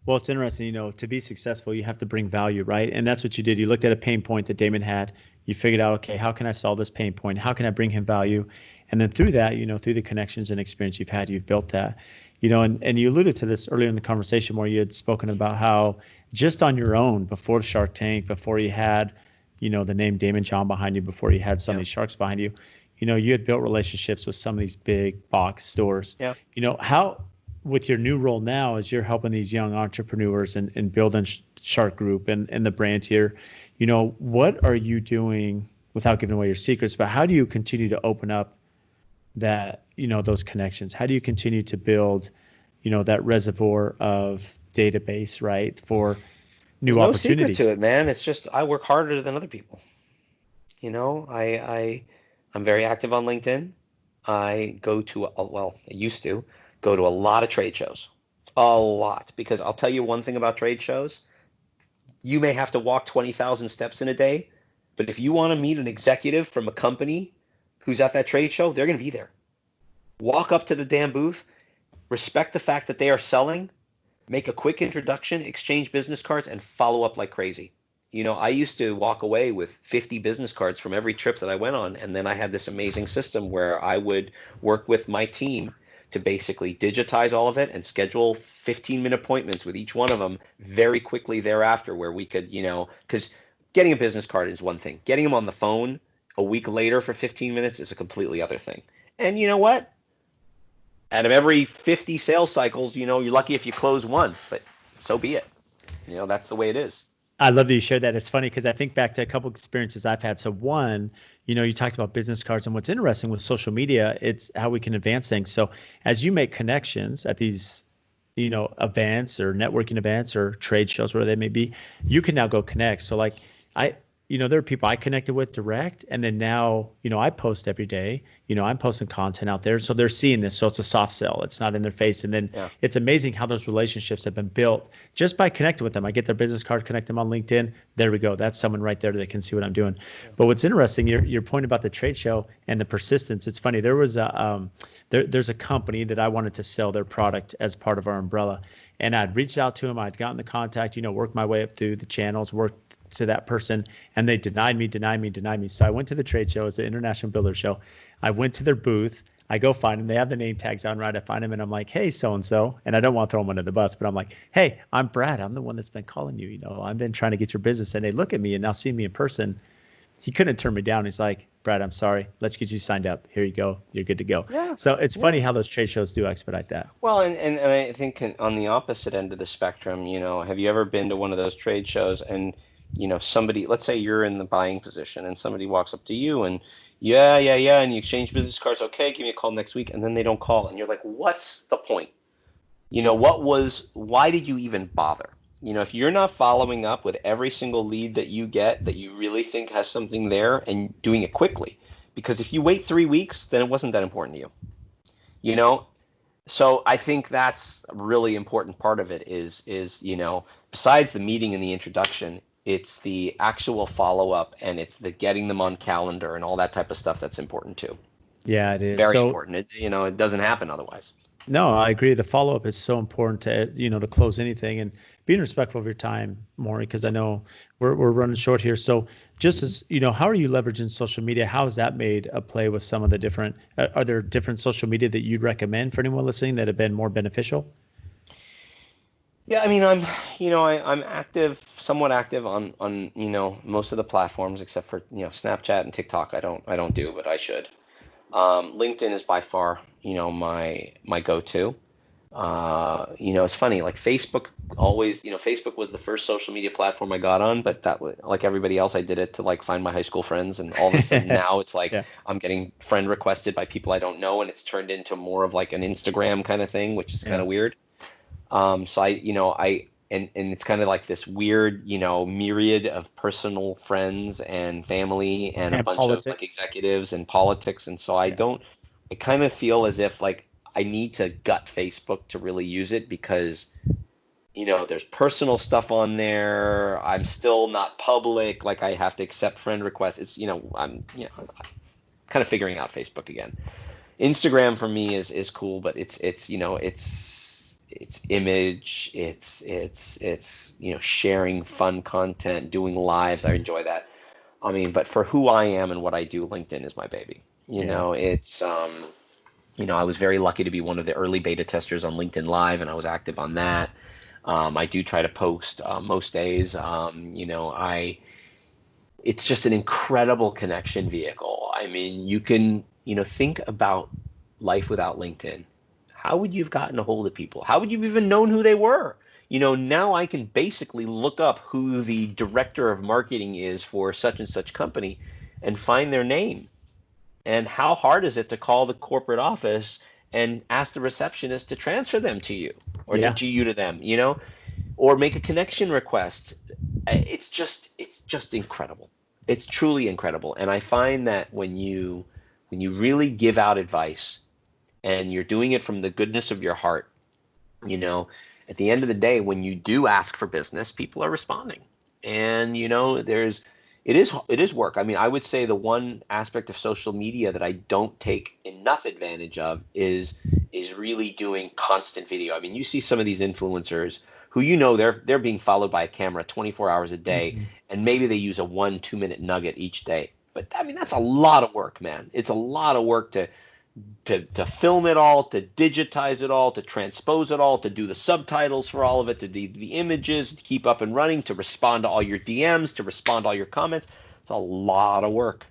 Well, it's interesting, to be successful, you have to bring value, right? And that's what you did. You looked at a pain point that Daymond had. You figured out, okay, how can I solve this pain point? How can I bring him value? And then through that, through the connections and experience you've had, you've built that, and you alluded to this earlier in the conversation where you had spoken about how just on your own, before Shark Tank, before you had, the name Daymond John behind you, before you had some of these sharks behind you, you had built relationships with some of these big box stores. Yeah. How, with your new role now, as you're helping these young entrepreneurs and building Shark Group and the brand here, what are you doing, without giving away your secrets, but how do you continue to open up that, those connections? How do you continue to build, that reservoir of database, right, for There's new no secret opportunity. to it, man. It's just I work harder than other people. I'm very active on LinkedIn. I go to well, I used to go to a lot of trade shows. A lot. Because I'll tell you one thing about trade shows. You may have to walk 20,000 steps in a day, but if you want to meet an executive from a company who's at that trade show, they're going to be there. Walk up to the damn booth, respect the fact that they are selling, make a quick introduction, exchange business cards, and follow up like crazy. I used to walk away with 50 business cards from every trip that I went on, and then I had this amazing system where I would work with my team to basically digitize all of it and schedule 15-minute appointments with each one of them very quickly thereafter, where we could, because getting a business card is one thing. Getting them on the phone a week later for 15 minutes is a completely other thing. And you know what? Out of every 50 sales cycles, you're lucky if you close one, but so be it. That's the way it is. I love that you shared that. It's funny because I think back to a couple of experiences I've had. So one, you talked about business cards, and what's interesting with social media, it's how we can advance things. So as you make connections at these, events or networking events or trade shows, whatever they may be, you can now go connect. So like there are people I connected with direct, and then now, I post every day, I'm posting content out there. So they're seeing this. So it's a soft sell. It's not in their face. And then It's amazing how those relationships have been built just by connecting with them. I get their business card, connect them on LinkedIn. There we go. That's someone right there that can see what I'm doing. But what's interesting, your point about the trade show and the persistence, it's funny. There was there's a company that I wanted to sell their product as part of our umbrella. And I'd reached out to them. I'd gotten the contact, worked my way up through the channels, worked to that person, and they denied me. So I went to the trade show. It's the International Builder Show. I went to their booth. I go find them. They have the name tags on, right? I find them, and I'm like, hey, so-and-so. And I don't want to throw them under the bus, but I'm like, hey, I'm Brad. I'm the one that's been calling you. I've been trying to get your business. And they look at me, and now see me in person. He couldn't turn me down. He's like, Brad, I'm sorry. Let's get you signed up. Here you go. You're good to go. Yeah. So it's funny how those trade shows do expedite that. Well, and I think on the opposite end of the spectrum, have you ever been to one of those trade shows and somebody, let's say you're in the buying position and somebody walks up to you and yeah, and you exchange business cards. Okay, give me a call next week. And then they don't call. And you're like, what's the point? Why did you even bother? If you're not following up with every single lead that you get that you really think has something there and doing it quickly, because if you wait 3 weeks, then it wasn't that important to you, So I think that's a really important part of it is, besides the meeting and the introduction, it's the actual follow-up and it's the getting them on calendar and all that type of stuff that's important too. Yeah, it is. Very important. It doesn't happen otherwise. No, I agree. The follow-up is so important to, to close anything, and being respectful of your time, Morri, because I know we're running short here. So just as, how are you leveraging social media? How has that made a play with some of the different, are there different social media that you'd recommend for anyone listening that have been more beneficial? Yeah, I mean, I'm somewhat active on most of the platforms except for Snapchat and TikTok. I don't do, but I should. LinkedIn is by far my go-to. It's funny, like Facebook always, Facebook was the first social media platform I got on, but that was like everybody else, I did it to like find my high school friends, and all of a sudden now it's like I'm getting friend requested by people I don't know, and it's turned into more of like an Instagram kind of thing, which is kind of weird. So and it's kind of like this weird, myriad of personal friends and family and a bunch politics. of like executives and politics. And so I kind of feel as if like I need to gut Facebook to really use it because, there's personal stuff on there. I'm still not public. Like I have to accept friend requests. It's, I'm kind of figuring out Facebook again. Instagram for me is cool, but it's image, it's sharing fun content, doing lives. I enjoy that. I mean, but for who I am and what I do, LinkedIn is my baby. It's I was very lucky to be one of the early beta testers on LinkedIn Live, and I was active on that. I do try to post most days. It's just an incredible connection vehicle. I mean, you can think about life without LinkedIn. How would you have gotten a hold of people? How would you have even known who they were? Now I can basically look up who the director of marketing is for such and such company and find their name. And how hard is it to call the corporate office and ask the receptionist to transfer them to you or to you to them? or make a connection request. It's just incredible. It's truly incredible. And I find that when you really give out advice and you're doing it from the goodness of your heart, at the end of the day, when you do ask for business, people are responding. And it is work. I mean, I would say the one aspect of social media that I don't take enough advantage of is really doing constant video. I mean, you see some of these influencers who they're being followed by a camera 24 hours a day, and maybe they use a 1-2 minute nugget each day. But I mean, that's a lot of work, man. It's a lot of work to film it all, to digitize it all, to transpose it all, to do the subtitles for all of it, to do the images, to keep up and running, to respond to all your DMs, to respond to all your comments. It's a lot of work.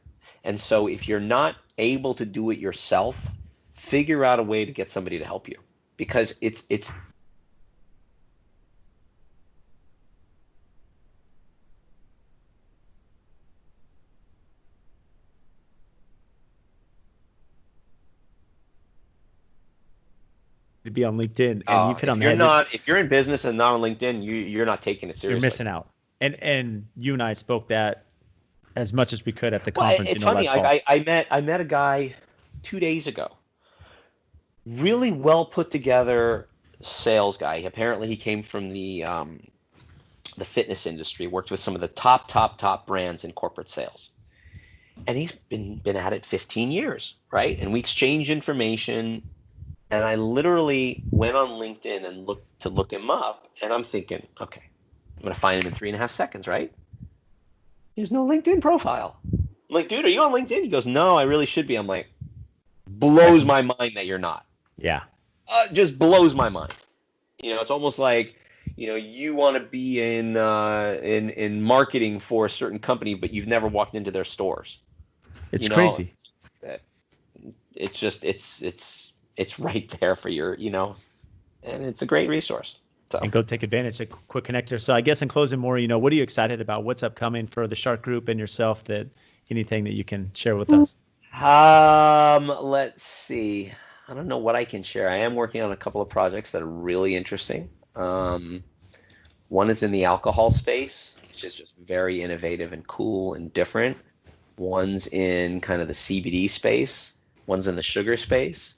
And so if you're not able to do it yourself, figure out a way to get somebody to help you, because it's to be on LinkedIn, and you've hit on the head. If you're in business and not on LinkedIn, you're not taking it seriously. You're missing out. And you and I spoke that as much as we could at the conference. It's funny. I met a guy 2 days ago. Really well put together sales guy. Apparently, he came from the fitness industry. Worked with some of the top brands in corporate sales, and he's been at it 15 years, right? And we exchange information. And I literally went on LinkedIn and look him up, and I'm thinking, okay, I'm gonna find him in 3.5 seconds, right? He has no LinkedIn profile. I'm like, dude, are you on LinkedIn? He goes, no, I really should be. I'm like, blows my mind that you're not. Yeah. Just blows my mind. It's almost like, you want to be in marketing for a certain company, but you've never walked into their stores. It's crazy. It's just it's right there for your, and it's a great resource. So. And go take advantage of Quick Connector. So I guess in closing, Morri, what are you excited about? What's upcoming for the Shark Group and yourself? Anything that you can share with us? Let's see. I don't know what I can share. I am working on a couple of projects that are really interesting. One is in the alcohol space, which is just very innovative and cool and different. One's in kind of the CBD space. One's in the sugar space.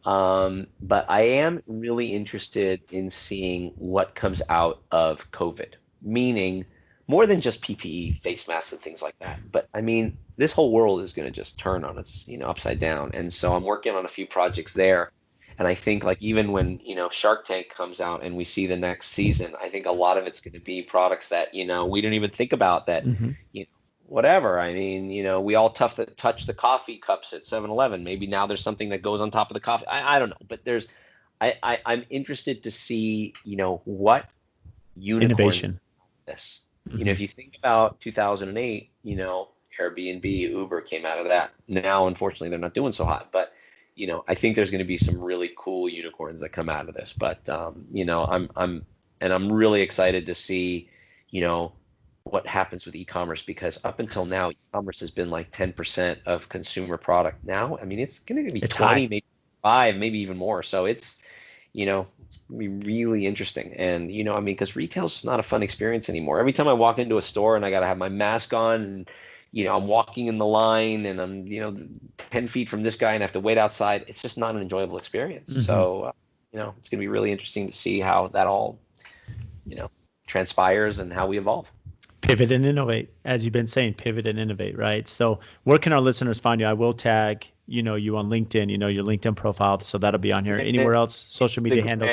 But I am really interested in seeing what comes out of COVID, meaning more than just PPE, face masks and things like that. But I mean, this whole world is going to just turn on its, upside down. And so I'm working on a few projects there. And I think like even when, Shark Tank comes out and we see the next season, I think a lot of it's going to be products that, we didn't even think about that, whatever. I mean, we all touch the coffee cups at 7-Eleven. Maybe now there's something that goes on top of the coffee. I don't know, but I'm interested to see, what innovation. This. If you think about 2008, Airbnb, Uber came out of that. Now, unfortunately, they're not doing so hot, but I think there's going to be some really cool unicorns that come out of this. But I'm really excited to see, what happens with e-commerce, because up until now, e-commerce has been like 10% of consumer product. Now, I mean, it's going to be 20, high. maybe 5, maybe even more. So it's going to be really interesting. And, because retail is just not a fun experience anymore. Every time I walk into a store and I got to have my mask on and, I'm walking in the line and I'm, 10 feet from this guy and I have to wait outside. It's just not an enjoyable experience. Mm-hmm. So, it's going to be really interesting to see how that all, transpires and how we evolve. Pivot and innovate, as you've been saying, pivot and innovate, right? So where can our listeners find you? I will tag, you on LinkedIn, your LinkedIn profile. So that'll be on here. Anywhere else, social media handles?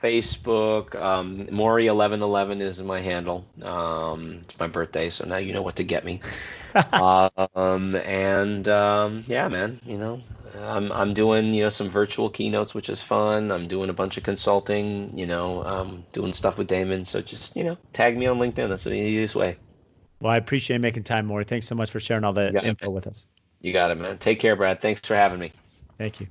Facebook, Morri1111 is my handle. It's my birthday, so now you know what to get me. Yeah, man, I'm doing, some virtual keynotes, which is fun. I'm doing a bunch of consulting, doing stuff with Daymond. So just, tag me on LinkedIn. That's the easiest way. Well, I appreciate making time, Morri. Thanks so much for sharing all that info with us. You got it, man. Take care, Brad. Thanks for having me. Thank you.